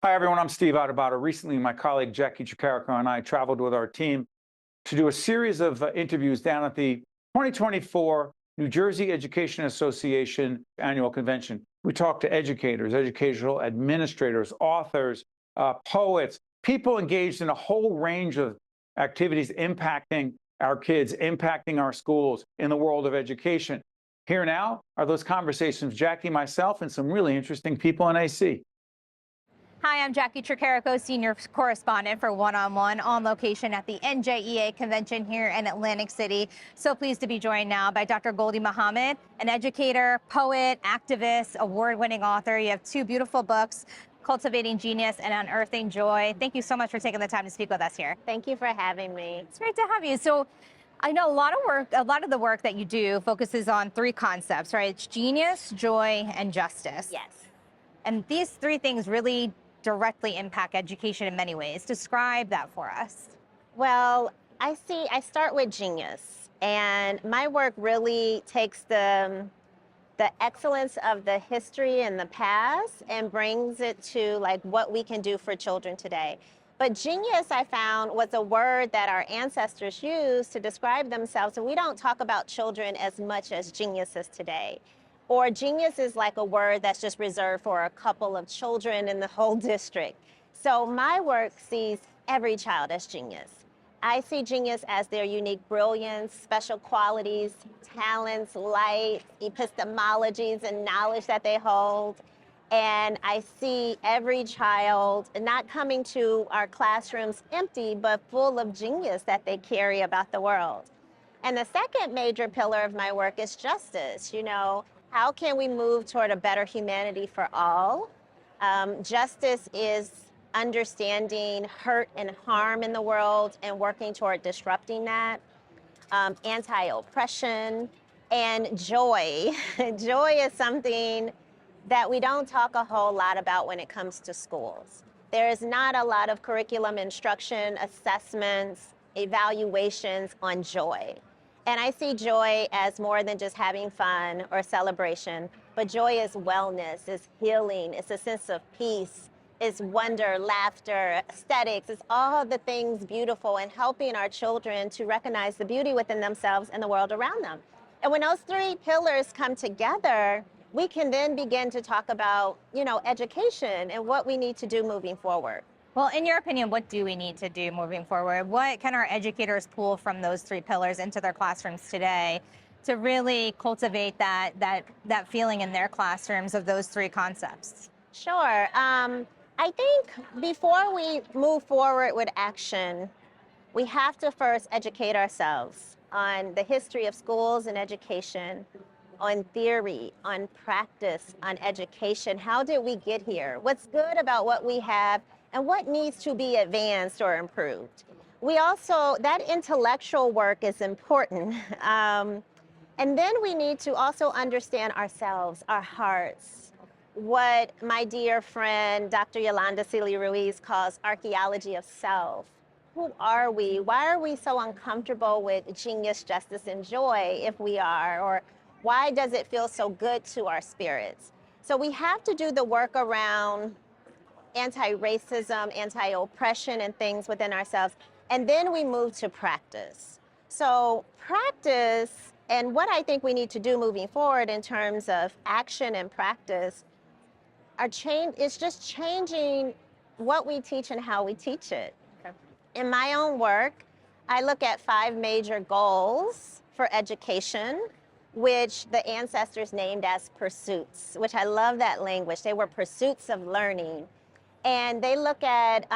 Hi, everyone. I'm Steve Adubato. Recently, my colleague Jacqui Tricarico and I traveled with our team to do a series of interviews down at the 2024 New Jersey Education Association annual convention. We talked to educators, educational administrators, authors, poets, people engaged in a whole range of activities impacting our kids, impacting our schools in the world of education. Here now are those conversations, Jacqui, myself, and some really interesting people in AC. Hi, I'm Jacqui Tricarico, Senior Correspondent for One-on-One on location at the NJEA convention here in Atlantic City. So pleased to be joined now by Dr. Gholdy Muhammad, an educator, poet, activist, award-winning author. You have two beautiful books, Cultivating Genius and Unearthing Joy. Thank you so much for taking the time to speak with us here. Thank you for having me. It's great to have you. So I know a lot of the work that you do focuses on three concepts, right? It's genius, joy, and justice. Yes. And these three things really directly impact education in many ways. Describe that for us. Well, I start with genius, and my work really takes the excellence of the history and the past and brings it to like what we can do for children today. But genius, I found, was a word that our ancestors used to describe themselves, and we don't talk about children as much as geniuses today. Or genius is like a word that's just reserved for a couple of children in the whole district. So my work sees every child as genius. I see genius as their unique brilliance, special qualities, talents, light, epistemologies, and knowledge that they hold. And I see every child not coming to our classrooms empty, but full of genius that they carry about the world. And the second major pillar of my work is justice. How can we move toward a better humanity for all? Justice is understanding hurt and harm in the world and working toward disrupting that. Anti-oppression and joy. Joy is something that we don't talk a whole lot about when it comes to schools. There is not a lot of curriculum instruction, assessments, evaluations on joy. And I see joy as more than just having fun or celebration, but joy is wellness, is healing, it's a sense of peace, it's wonder, laughter, aesthetics, it's all the things beautiful and helping our children to recognize the beauty within themselves and the world around them. And when those three pillars come together, we can then begin to talk about, education and what we need to do moving forward. Well, in your opinion, what do we need to do moving forward? What can our educators pull from those three pillars into their classrooms today to really cultivate that feeling in their classrooms of those three concepts? Sure. I think before we move forward with action, we have to first educate ourselves on the history of schools and education, on theory, on practice, on education. How did we get here? What's good about what we have? And what needs to be advanced or improved? That intellectual work is important. And then we need to also understand ourselves, our hearts, what my dear friend, Dr. Yolanda Celia Ruiz calls archaeology of self. Who are we? Why are we so uncomfortable with genius, justice, and joy if we are? Or why does it feel so good to our spirits? So we have to do the work around anti-racism, anti-oppression, and things within ourselves. And then we move to practice. So practice, and what I think we need to do moving forward in terms of action and practice, it's just changing what we teach and how we teach it. Okay. In my own work, I look at 5 major goals for education, which the ancestors named as pursuits, which I love that language. They were pursuits of learning. And they look at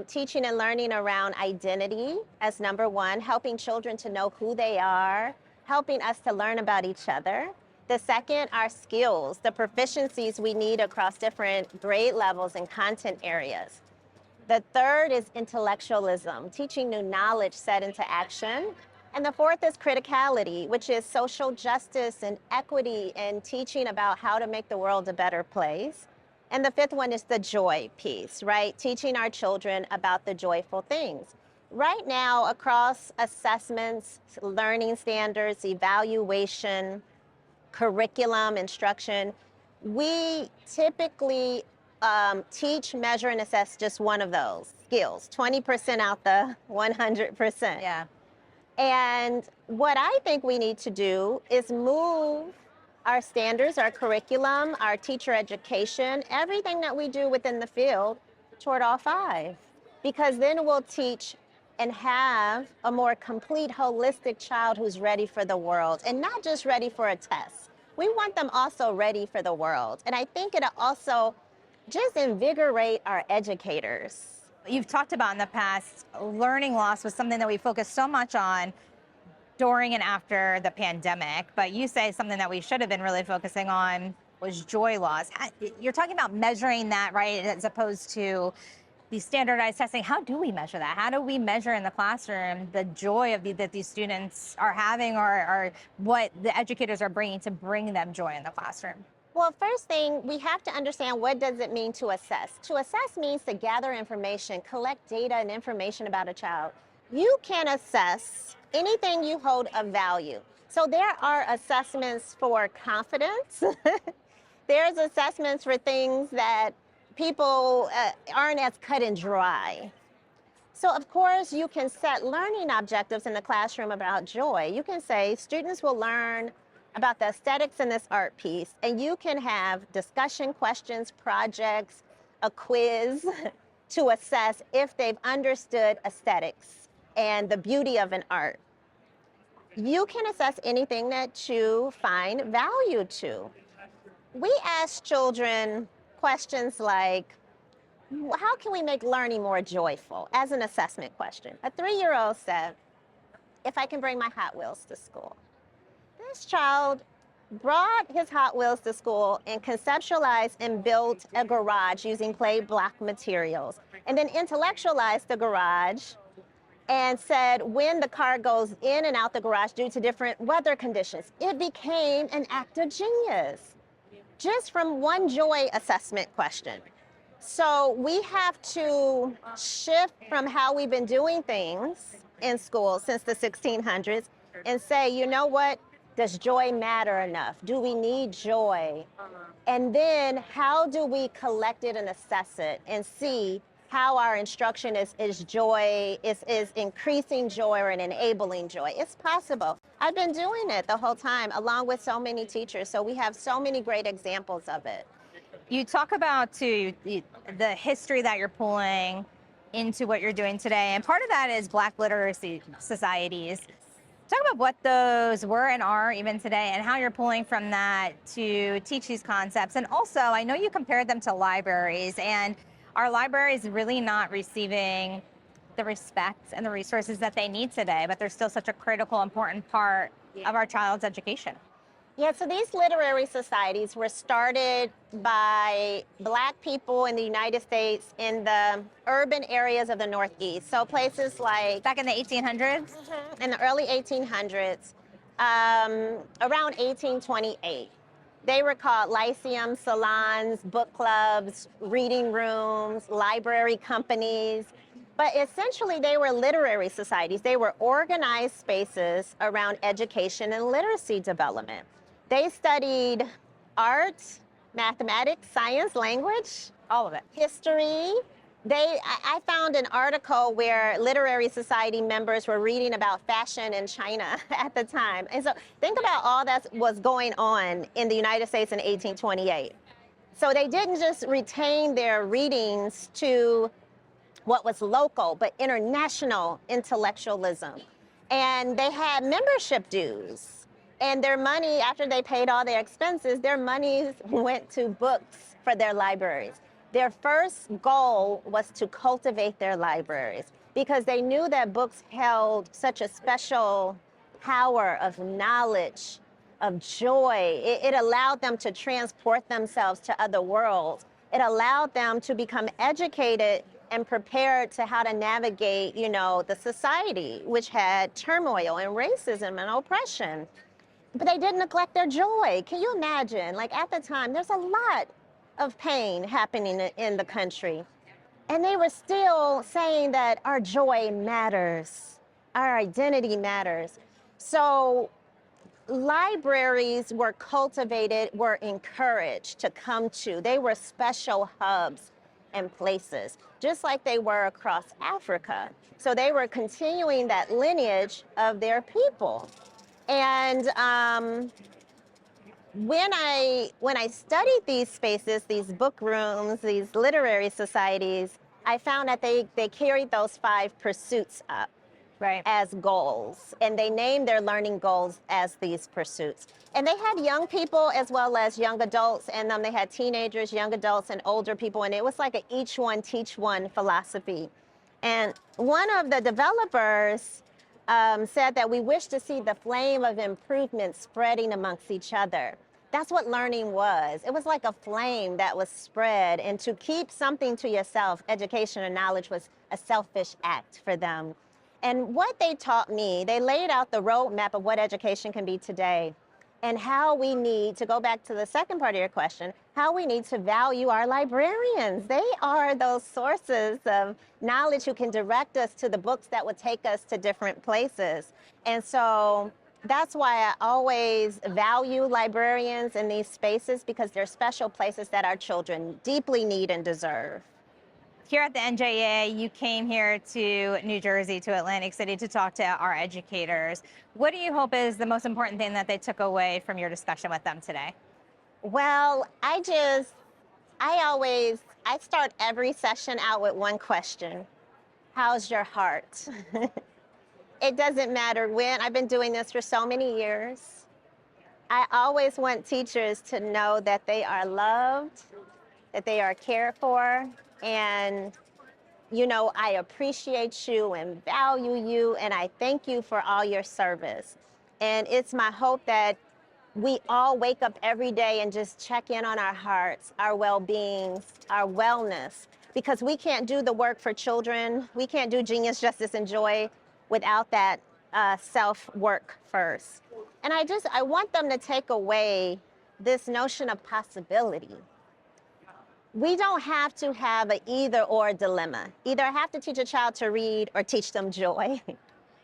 teaching and learning around identity as number 1, helping children to know who they are, helping us to learn about each other. The second are skills, the proficiencies we need across different grade levels and content areas. The third is intellectualism, teaching new knowledge set into action. And the fourth is criticality, which is social justice and equity and teaching about how to make the world a better place. And the fifth one is the joy piece, right? Teaching our children about the joyful things. Right now, across assessments, learning standards, evaluation, curriculum, instruction, we typically teach, measure, and assess just one of those skills, 20% out the 100%. Yeah. And what I think we need to do is move our standards, our curriculum, our teacher education, everything that we do within the field toward all five. Because then we'll teach and have a more complete, holistic child who's ready for the world and not just ready for a test. We want them also ready for the world. And I think it'll also just invigorate our educators. You've talked about in the past, learning loss was something that we focused so much on during and after the pandemic, but you say something that we should have been really focusing on was joy loss. You're talking about measuring that, right, as opposed to the standardized testing. How do we measure that? How do we measure in the classroom the joy that these students are having, or what the educators are bringing to bring them joy in the classroom? Well, first thing, we have to understand, what does it mean to assess? To assess means to gather information, collect data and information about a child. You can assess anything you hold of value. So there are assessments for confidence. There's assessments for things that people aren't as cut and dry. So of course you can set learning objectives in the classroom about joy. You can say students will learn about the aesthetics in this art piece, and you can have discussion questions, projects, a quiz to assess if they've understood aesthetics and the beauty of an art. You can assess anything that you find value to. We ask children questions like, how can we make learning more joyful, as an assessment question. A 3-year-old said, if I can bring my Hot Wheels to school. This child brought his Hot Wheels to school and conceptualized and built a garage using clay block materials, and then intellectualized the garage and said when the car goes in and out the garage due to different weather conditions. It became an act of genius just from one joy assessment question. So we have to shift from how we've been doing things in school since the 1600s and say, you know what? Does joy matter enough? Do we need joy? And then how do we collect it and assess it and see how our instruction is increasing joy or enabling joy? It's possible. I've been doing it the whole time along with so many teachers, so we have so many great examples of it. You talk about the history that you're pulling into what you're doing today, and part of that is Black literacy societies. Talk about what those were and are even today, and how you're pulling from that to teach these concepts. And also, I know you compared them to libraries, and our libraries really not receiving the respect and the resources that they need today, but they're still such a critical, important part of our child's education. Yeah, so these literary societies were started by Black people in the United States in the urban areas of the Northeast. So places like... Back in the 1800s? In the early 1800s, around 1828. They were called lyceums, salons, book clubs, reading rooms, library companies. But essentially, they were literary societies. They were organized spaces around education and literacy development. They studied art, mathematics, science, language, all of it, history. I found an article where literary society members were reading about fashion in China at the time. And so think about all that was going on in the United States in 1828. So they didn't just retain their readings to what was local, but international intellectualism. And they had membership dues. And their money, after they paid all their expenses, their monies went to books for their libraries. Their first goal was to cultivate their libraries because they knew that books held such a special power of knowledge, of joy. It allowed them to transport themselves to other worlds. It allowed them to become educated and prepared to how to navigate, the society, which had turmoil and racism and oppression. But they didn't neglect their joy. Can you imagine? Like at the time, there's a lot of pain happening in the country. And they were still saying that our joy matters, our identity matters. So libraries were cultivated, were encouraged to come to. They were special hubs and places, just like they were across Africa. So they were continuing that lineage of their people. And when I studied these spaces, these book rooms, these literary societies, I found that they carried those 5 pursuits up. Right. As goals, and they named their learning goals as these pursuits. And they had young people as well as young adults, and they had teenagers, young adults, and older people, and it was like a each one teach one philosophy. And one of the developers said that we wish to see the flame of improvement spreading amongst each other. That's what learning was. It was like a flame that was spread, and to keep something to yourself, education and knowledge, was a selfish act for them. And what they taught me, they laid out the roadmap of what education can be today and how we need to go back to the second part of your question, how we need to value our librarians. They are those sources of knowledge who can direct us to the books that would take us to different places. And so that's why I always value librarians in these spaces, because they're special places that our children deeply need and deserve. Here at the NJEA, you came here to New Jersey, to Atlantic City, to talk to our educators. What do you hope is the most important thing that they took away from your discussion with them today? Well, I start every session out with one question. How's your heart? It doesn't matter when. I've been doing this for so many years. I always want teachers to know that they are loved, that they are cared for, and, you know, I appreciate you and value you, and I thank you for all your service. And it's my hope that we all wake up every day and just check in on our hearts, our well-beings, our wellness, because we can't do the work for children. We can't do genius, justice, and joy without that self-work first. And I want them to take away this notion of possibility. We don't have to have an either-or dilemma. Either I have to teach a child to read or teach them joy.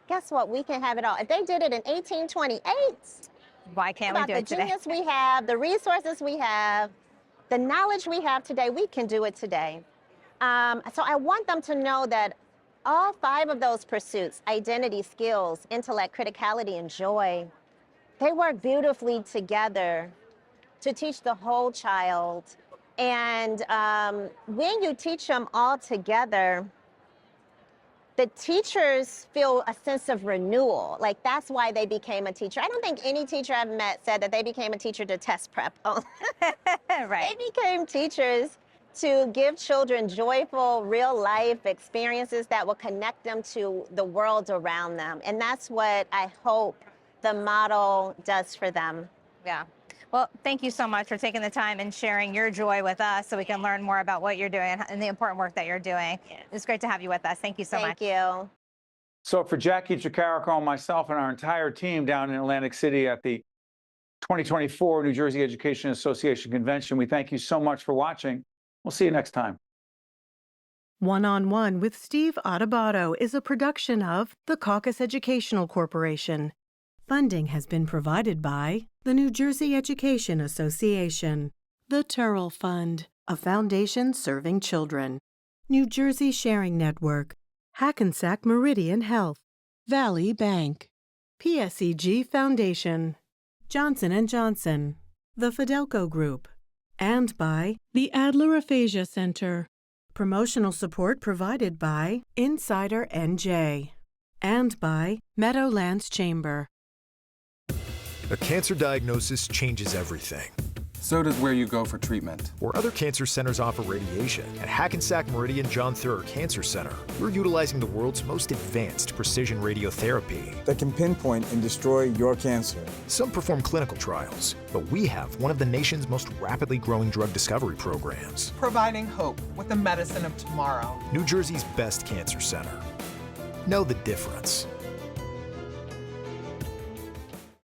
Guess what? We can have it all. If they did it in 1828, why can't we do it today? The genius we have, the resources we have, the knowledge we have today, we can do it today. So I want them to know that all 5 of those pursuits, identity, skills, intellect, criticality, and joy, they work beautifully together to teach the whole child. And when you teach them all together, the teachers feel a sense of renewal. Like, that's why they became a teacher. I don't think any teacher I've met said that they became a teacher to test prep. Right. They became teachers to give children joyful, real-life experiences that will connect them to the world around them. And that's what I hope the model does for them. Yeah. Well, thank you so much for taking the time and sharing your joy with us so we can learn more about what you're doing and the important work that you're doing. It's great to have you with us. Thank you so much. Thank you. So for Jacqui Tricarico and myself and our entire team down in Atlantic City at the 2024 New Jersey Education Association Convention, we thank you so much for watching. We'll see you next time. One-on-One with Steve Adubato is a production of the Caucus Educational Corporation. Funding has been provided by the New Jersey Education Association, the Turrell Fund, a foundation serving children, New Jersey Sharing Network, Hackensack Meridian Health, Valley Bank, PSEG Foundation, Johnson & Johnson, the Fidelco Group, and by the Adler Aphasia Center. Promotional support provided by Insider NJ and by Meadowlands Chamber. A cancer diagnosis changes everything. So does where you go for treatment. Where other cancer centers offer radiation, at Hackensack Meridian John Theurer Cancer Center, we're utilizing the world's most advanced precision radiotherapy that can pinpoint and destroy your cancer. Some perform clinical trials, but we have one of the nation's most rapidly growing drug discovery programs. Providing hope with the medicine of tomorrow. New Jersey's best cancer center. Know the difference.